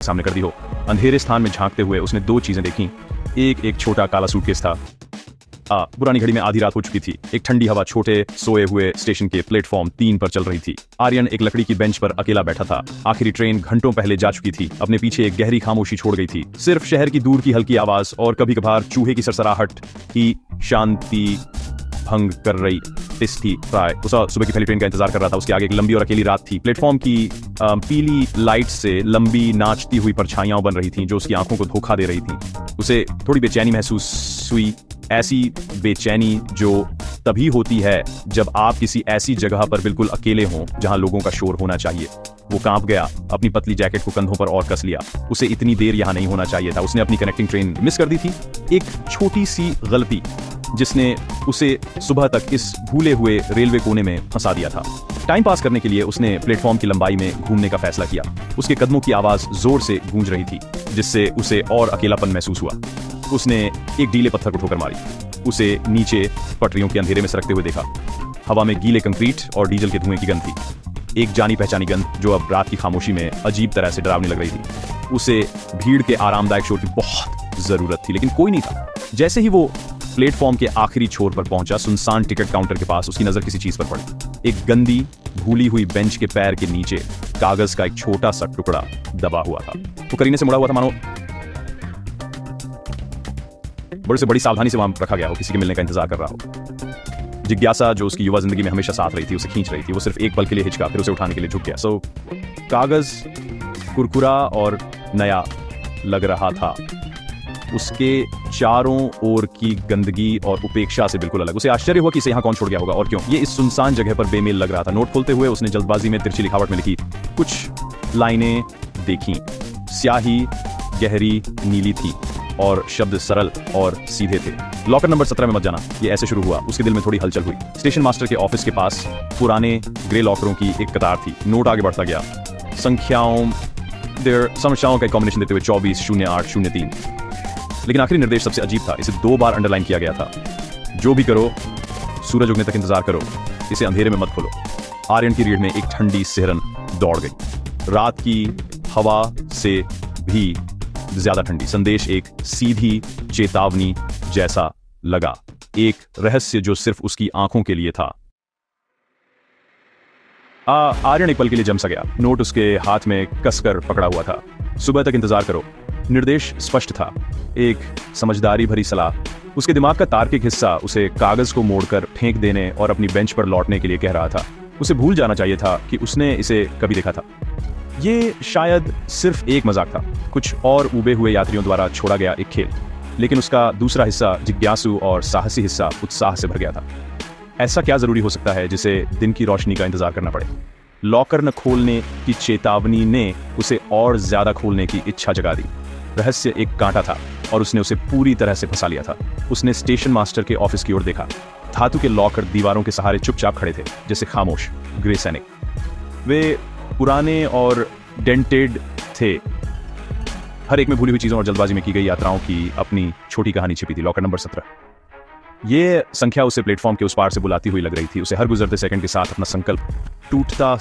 सामने कर दी हो। अंधेरे स्थान में झांकते हुए उसने दो चीजें देखी। एक छोटा काला सूटकेस था। पुरानी घड़ी में आधी रात हो चुकी थी। एक ठंडी हवा छोटे सोए हुए स्टेशन के प्लेटफॉर्म 3 पर चल रही थी। आर्यन एक लकड़ी की बेंच पर अकेला बैठा था। आखिरी ट्रेन घंटों पहले जा चुकी थी। अपने पीछे एक गहरी खामोशी छोड़ गई थी। सिर्फ शहर की दूर की हल्की आवाज और कभी कभार चूहे की सरसराहट ही शांति भंग कर रही थी। उसा सुबह की पहली ट्रेन का इंतजार कर रहा था। उसके आगे एक लंबी और अकेली रात थी। प्लेटफॉर्म की पीली लाइट से लंबी नाचती हुई परछाइयां बन रही थीं जो उसकी आंखों को धोखा दे रही थीं। उसे थोड़ी बेचैनी महसूस हुई, ऐसी बेचैनी जो तभी होती है जब आप किसी ऐसी जगह पर बिल्कुल अकेले हों जहां लोगों का शोर होना चाहिए। वो कांप गया, अपनी पतली जैकेट को कंधों पर और कस लिया। उसे इतनी देर यहां नहीं होना चाहिए था। उसने अपनी कनेक्टिंग ट्रेन मिस कर दी थी। एक छोटी सी गलती जिसने उसे सुबह तक इस भूले हुए रेलवे कोने में फंसा दिया था। टाइम पास करने के लिए उसने प्लेटफॉर्म की लंबाई में घूमने का फैसला किया। उसके कदमों की आवाज जोर से गूंज रही थी जिससे उसे और अकेलापन महसूस हुआ। उसने एक गीले पत्थर को ठोकर मारी। उसे नीचे पटरियों के अंधेरे में सरकते हुए देखा। हवा में गीले कंक्रीट और डीजल के धुएं की गंध थी। एक जानी पहचानी गंध जो अब रात की खामोशी में अजीब तरह से डरावनी लग रही थी। उसे भीड़ के आरामदायक शोर की बहुत जरूरत थी लेकिन कोई नहीं था। जैसे ही वो प्लेटफॉर्म के आखिरी छोर पर पहुंचा, सुनसान टिकट काउंटर के पास उसकी नजर किसी चीज पर पड़ी। एक गंदी भूली हुई बेंच के पैर के नीचे कागज का एक छोटा सा टुकड़ा दबा हुआ था। वो करीने से मुड़ा हुआ था, मानो बड़े से बड़ी सावधानी से वहां रखा गया हो, किसी के मिलने का इंतजार कर रहा हो। जिज्ञासा जो उसकी युवा जिंदगी में हमेशा साथ रही थी उसे खींच रही थी। वो सिर्फ एक पल के लिए हिचका, फिर उसे उठाने के लिए झुक गया। कागज कुरकुरा और नया लग रहा था। उसके चारों ओर की गंदगी और उपेक्षा से बिल्कुल अलग। उसे आश्चर्य हुआ कि इसे यहाँ कौन छोड़ गया होगा और क्यों। ये इस सुनसान जगह पर बेमेल लग रहा था। नोट खोलते हुए उसने जल्दबाजी में तिरछी लिखावट में लिखी कुछ लाइनें देखी। स्याही गहरी नीली थी और शब्द सरल और सीधे थे। लॉकर नंबर 17 में मत जाना, ये ऐसे शुरू हुआ। उसके दिल में थोड़ी हलचल हुई। स्टेशन मास्टर के ऑफिस के पास पुराने ग्रे लॉकरों की एक कतार थी। नोट आगे बढ़ता गया, समस्याओं का कॉम्बिनेशन देते हुए 240803। लेकिन आखिरी निर्देश सबसे अजीब था। इसे 2 बार अंडरलाइन किया गया था। जो भी करो, सूरज उगने तक इंतजार करो, इसे अंधेरे में मत खोलो। आर्यन की रीढ़ में एक ठंडी सिहरन दौड़ गई। रात की हवा से भी ज्यादा ठंडी। संदेश एक सीधी चेतावनी जैसा लगा, एक रहस्य जो सिर्फ उसकी आंखों के लिए था। आर्यन एक पल के लिए जम सा गया। नोट उसके हाथ में कसकर पकड़ा हुआ था। सुबह तक इंतजार करो। निर्देश स्पष्ट था, एक समझदारी भरी सलाह। उसके दिमाग का तार्किक हिस्सा उसे कागज को मोड़कर फेंक देने और अपनी बेंच पर लौटने के लिए कह रहा था। उसे भूल जाना चाहिए था कि उसने इसे कभी देखा था। ये शायद सिर्फ एक मजाक था, कुछ और उबे हुए यात्रियों द्वारा छोड़ा गया एक खेल। लेकिन उसका दूसरा हिस्सा, जिज्ञासु और साहसी हिस्सा, उत्साह से भर गया था। ऐसा क्या जरूरी हो सकता है जिसे दिन की रोशनी का इंतजार करना पड़े? लॉकर न खोलने की चेतावनी ने उसे और ज्यादा खोलने की इच्छा जगा दी। रहस्य एक कांटा था और उसने उसे पूरी तरह से फंसा लिया था। उसने स्टेशन मास्टर के ऑफिस की ओर देखा। धातु के लॉकर दीवारों के सहारे चुपचाप खड़े थे, जैसे खामोश ग्रे सैनिक। वे पुराने और डेंटेड थे। हर एक में भूली हुई चीजों और जल्दबाजी में की गई यात्राओं की अपनी छोटी कहानी छिपी थी। Locker number 17। ये संख्या उसे प्लेटफॉर्म के उस पार से बुलाती हुई लग रही थी। उसे हर गुजरते सेकंड के साथ अपना संकल्प टूटता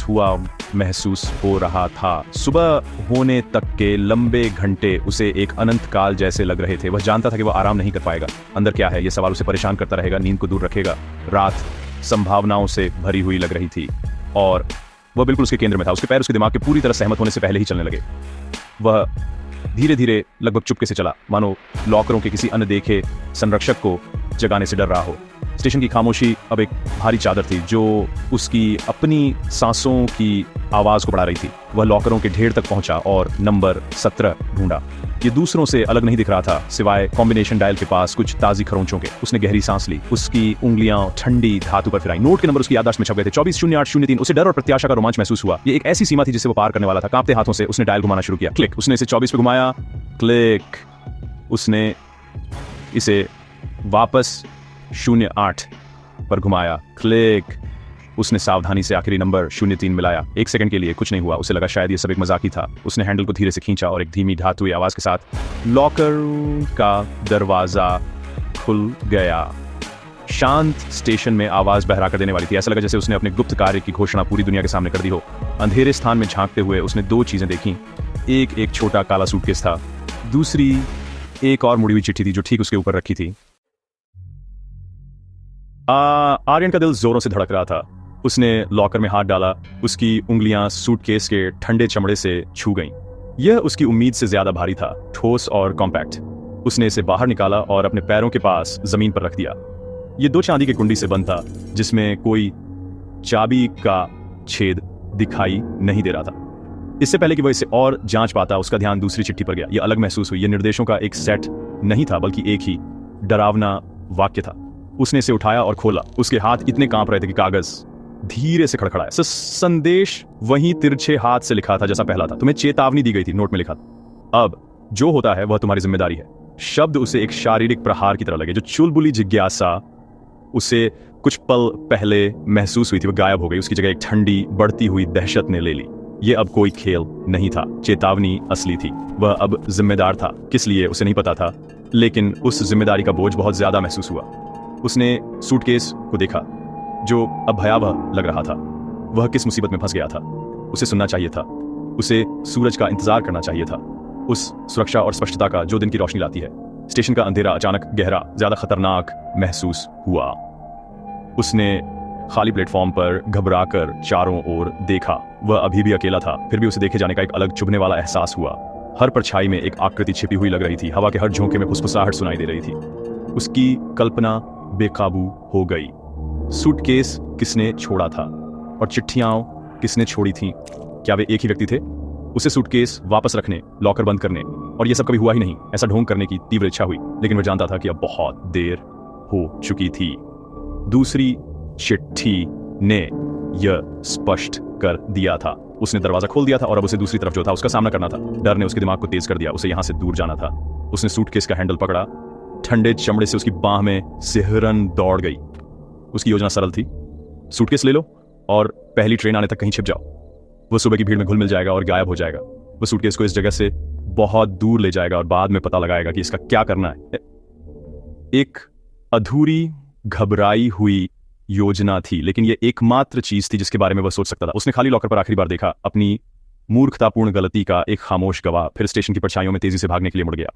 हुआ महसूस हो रहा था। सुबह होने तक के लंबे घंटे उसे एक अनंत काल जैसे लग रहे थे। वह जानता था कि वह आराम नहीं कर पाएगा। अंदर क्या है, यह सवाल उसे परेशान करता रहेगा, नींद को दूर रखेगा। रात संभावनाओं से भरी हुई लग रही थी और वह बिल्कुल उसके केंद्र में था। उसके पैर उसके दिमाग के पूरी तरह सहमत होने से पहले ही चलने लगे। वह धीरे धीरे लगभग चुपके से चला, मानो लॉकरों के किसी अनदेखे संरक्षक को जगाने से डर रहा हो। स्टेशन की खामोशी अब एक भारी चादर थी जो उसकी अपनी सांसों की आवाज को बढ़ा रही थी। वह लॉकरों के ढेर तक पहुंचा और नंबर 17 ढूंढा। ये दूसरों से अलग नहीं दिख रहा था, सिवाय कॉम्बिनेशन डायल के पास कुछ ताजी खरोंचों के। उसने गहरी सांस ली। उसकी उंगलियां ठंडी धातु पर फिराई। नोट के नंबर उसकी याददाश्त में छप गए थे, 240803। उसे डर और प्रत्याशा का रोमांच महसूस हुआ। ये एक ऐसी सीमा थी जिसे वो पार करने वाला था। कांपते हाथों से उसने डायल घुमाना शुरू किया। क्लिक। उसने इसे 24 पे घुमाया। क्लिक। उसने इसे वापस 08 पर घुमाया। क्लिक। उसने सावधानी से आखिरी नंबर 03 मिलाया। 1 सेकंड के लिए कुछ नहीं हुआ। उसे लगा शायद ये सब एक मजाक ही था। उसने हैंडल को धीरे से खींचा और एक धीमी धातुई आवाज के साथ लॉकर का दरवाजा खुल गया। शांत स्टेशन में आवाज बहरा कर देने वाली थी। ऐसा लगा जैसे उसने अपने गुप्त कार्य की घोषणा पूरी दुनिया के सामने कर दी हो। अंधेरे स्थान में झांकते हुए उसने 2 चीजें देखी। एक एक छोटा काला सूटकेस था। दूसरी एक और मुड़ी हुई चिट्ठी थी जो ठीक उसके ऊपर रखी थी। आर्यन का दिल जोरों से धड़क रहा था। उसने लॉकर में हाथ डाला। उसकी उंगलियां सूटकेस के ठंडे चमड़े से छू गईं। यह उसकी उम्मीद से ज्यादा भारी था, ठोस और कॉम्पैक्ट। उसने इसे बाहर निकाला और अपने पैरों के पास जमीन पर रख दिया। यह 2 चांदी की कुंडी से बंद था जिसमें कोई चाबी का छेद दिखाई नहीं दे रहा था। इससे पहले कि वह इसे और जांच पाता, उसका ध्यान दूसरी चिट्ठी पर गया। यह अलग महसूस हुई। यह निर्देशों का एक सेट नहीं था बल्कि एक ही डरावना वाक्य था। उसने इसे उठाया और खोला। उसके हाथ इतने कांप रहे थे कि कागज धीरे से खड़खड़ाया। संदेश वहीं तिरछे हाथ से लिखा था जैसा पहला था। तुम्हें चेतावनी दी गई थी, नोट में लिखा था। अब जो होता है वह तुम्हारी जिम्मेदारी है। शब्द उसे एक शारीरिक प्रहार की तरह लगे। जो चुलबुली जिज्ञासा उसे कुछ पल पहले महसूस हुई थी वह गायब हो गई। उसकी जगह एक ठंडी बढ़ती हुई दहशत ने ले ली। यह अब कोई खेल नहीं था। चेतावनी असली थी। वह अब जिम्मेदार था। किस लिए उसे नहीं पता था, लेकिन उस जिम्मेदारी का बोझ बहुत ज्यादा महसूस हुआ। उसने सूटकेस को देखा जो अब भयावह लग रहा था। वह किस मुसीबत में फंस गया था। उसे सुनना चाहिए था। उसे सूरज का इंतजार करना चाहिए था, उस सुरक्षा और स्पष्टता का जो दिन की रोशनी लाती है। स्टेशन का अंधेरा अचानक गहरा, ज्यादा खतरनाक महसूस हुआ। उसने खाली प्लेटफॉर्म पर घबराकर चारों ओर देखा। वह अभी भी अकेला था, फिर भी उसे देखे जाने का एक अलग चुभने वाला एहसास हुआ। हर परछाई में एक आकृति छिपी हुई लग रही थी। हवा के हर झोंके में फुसफुसाहट सुनाई दे रही थी। उसकी कल्पना बेकाबू हो गई। सूटकेस किसने छोड़ा था और चिट्ठियां किसने छोड़ी थीं? क्या वे एक ही व्यक्ति थे? उसे सूटकेस वापस रखने, लॉकर बंद करने और यह सब कभी हुआ ही नहीं, ऐसा ढोंग करने की तीव्र इच्छा हुई। लेकिन वह जानता था कि अब बहुत देर हो चुकी थी। दूसरी चिट्ठी ने यह स्पष्ट कर दिया था। उसने दरवाजा खोल दिया था और अब उसे दूसरी तरफ जो था उसका सामना करना था। डर ने उसके दिमाग को तेज कर दिया। उसे यहां से दूर जाना था। उसने सूटकेस का हैंडल पकड़ा। ठंडे चमड़े से उसकी बाह में सिहरन दौड़ गई। उसकी योजना सरल थी। सूटकेस ले लो और पहली ट्रेन आने तक कहीं छिप जाओ। वह सुबह की भीड़ में घुल मिल जाएगा और गायब हो जाएगा। वह सूटकेस को इस जगह से बहुत दूर ले जाएगा और बाद में पता लगाएगा कि इसका क्या करना है। एक अधूरी, घबराई हुई योजना थी, लेकिन यह एकमात्र चीज थी जिसके बारे में वह सोच सकता था। उसने खाली लॉकर पर आखिरी बार देखा। अपनी मूर्खतापूर्ण गलती का एक खामोश गवाह फिर स्टेशन की परछाइयों में तेजी से भागने के लिए मुड़ गया।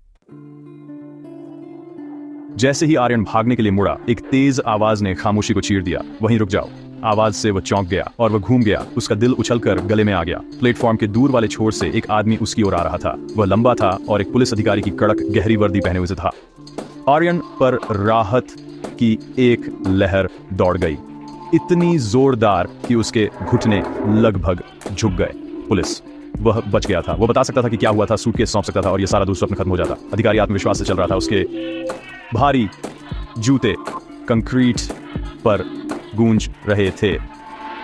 जैसे ही आर्यन भागने के लिए मुड़ा, एक तेज आवाज ने खामोशी को चीर दिया। वहीं रुक जाओ। आवाज से वह चौंक गया और वह घूम गया। उसका दिल उछलकर गले में आ गया। प्लेटफॉर्म के दूर वाले छोर से एक आदमी उसकी ओर आ रहा था। वह लंबा था और एक पुलिस अधिकारी की कड़क गहरी वर्दी पहने हुए था। आर्यन पर राहत की एक लहर दौड़ गई, इतनी जोरदार कि उसके घुटने लगभग झुक गए। पुलिस, वह बच गया था। वह बता सकता था कि क्या हुआ था, सूटकेस सौंप सकता था और यह सारा दुःस्वप्न खत्म हो जाता। अधिकारी आत्मविश्वास से चल रहा था। उसके भारी जूते कंक्रीट पर गूंज रहे थे।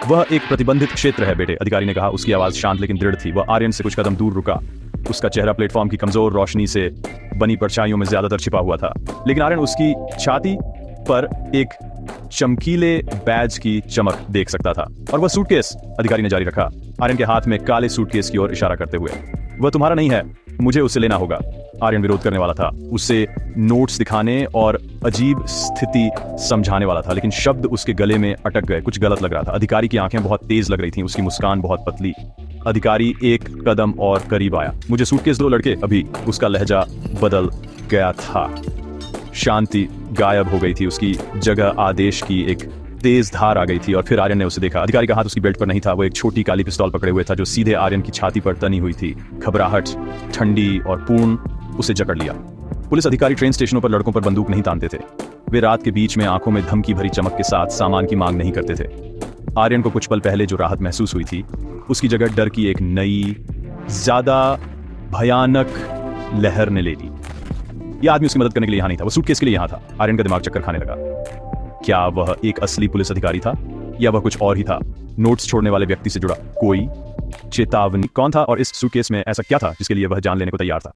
वह एक प्रतिबंधित क्षेत्र है बेटे, अधिकारी ने कहा। उसकी आवाज शांत लेकिन दृढ़ थी। वह आर्यन से कुछ कदम दूर रुका। उसका चेहरा प्लेटफॉर्म की कमजोर रोशनी से बनी परछाइयों में ज्यादातर छिपा हुआ था, लेकिन आर्यन उसकी छाती पर एक चमकीले बैज की चमक देख सकता था। और वह सूटकेस, अधिकारी ने जारी रखा, आर्यन के हाथ में काले सूटकेस की ओर इशारा करते हुए। वह तुम्हारा नहीं है, मुझे उसे लेना होगा। आर्यन विरोध करने वाला था, उसे नोट्स दिखाने और अजीब स्थिति समझाने वाला था, लेकिन शब्द उसके गले में अटक गए। कुछ गलत लग रहा था। अधिकारी की आंखें बहुत तेज लग रही थीं, उसकी मुस्कान बहुत पतली। अधिकारी एक कदम और करीब आया। मुझे सूटकेस दो लड़के। अभी उसका लहजा बदल गया था। शांति गायब हो गई थी। उसकी जगह आदेश की एक तेज धार आ गई थी। और फिर आर्यन ने उसे देखा। अधिकारी का हाथ उसकी बेल्ट पर नहीं था। वो एक छोटी काली पिस्तौल पकड़े हुए था जो सीधे आर्यन की छाती पर तनी हुई थी। घबराहट, ठंडी और पूर्ण उसे जकड़ लिया। पुलिस अधिकारी ट्रेन स्टेशनों पर लड़कों पर बंदूक नहीं तानते थे। वे रात के बीच में आंखों में धमकी भरी चमक के साथ सामान की मांग नहीं करते थे। आर्यन को कुछ पल पहले जो राहत महसूस हुई थी, उसकी जगह डर की एक नई, ज्यादा भयानक लहर ने ले ली। यह आदमी उसकी मदद करने के लिए यहां नहीं था, वो सूटकेस के लिए यहां था। आर्यन का दिमाग चक्कर खाने लगा। क्या वह एक असली पुलिस अधिकारी था या वह कुछ और ही था? नोट्स छोड़ने वाले व्यक्ति से जुड़ा कोई चेतावनी? कौन था और इस सूटकेस में ऐसा क्या था जिसके लिए वह जान लेने को तैयार था?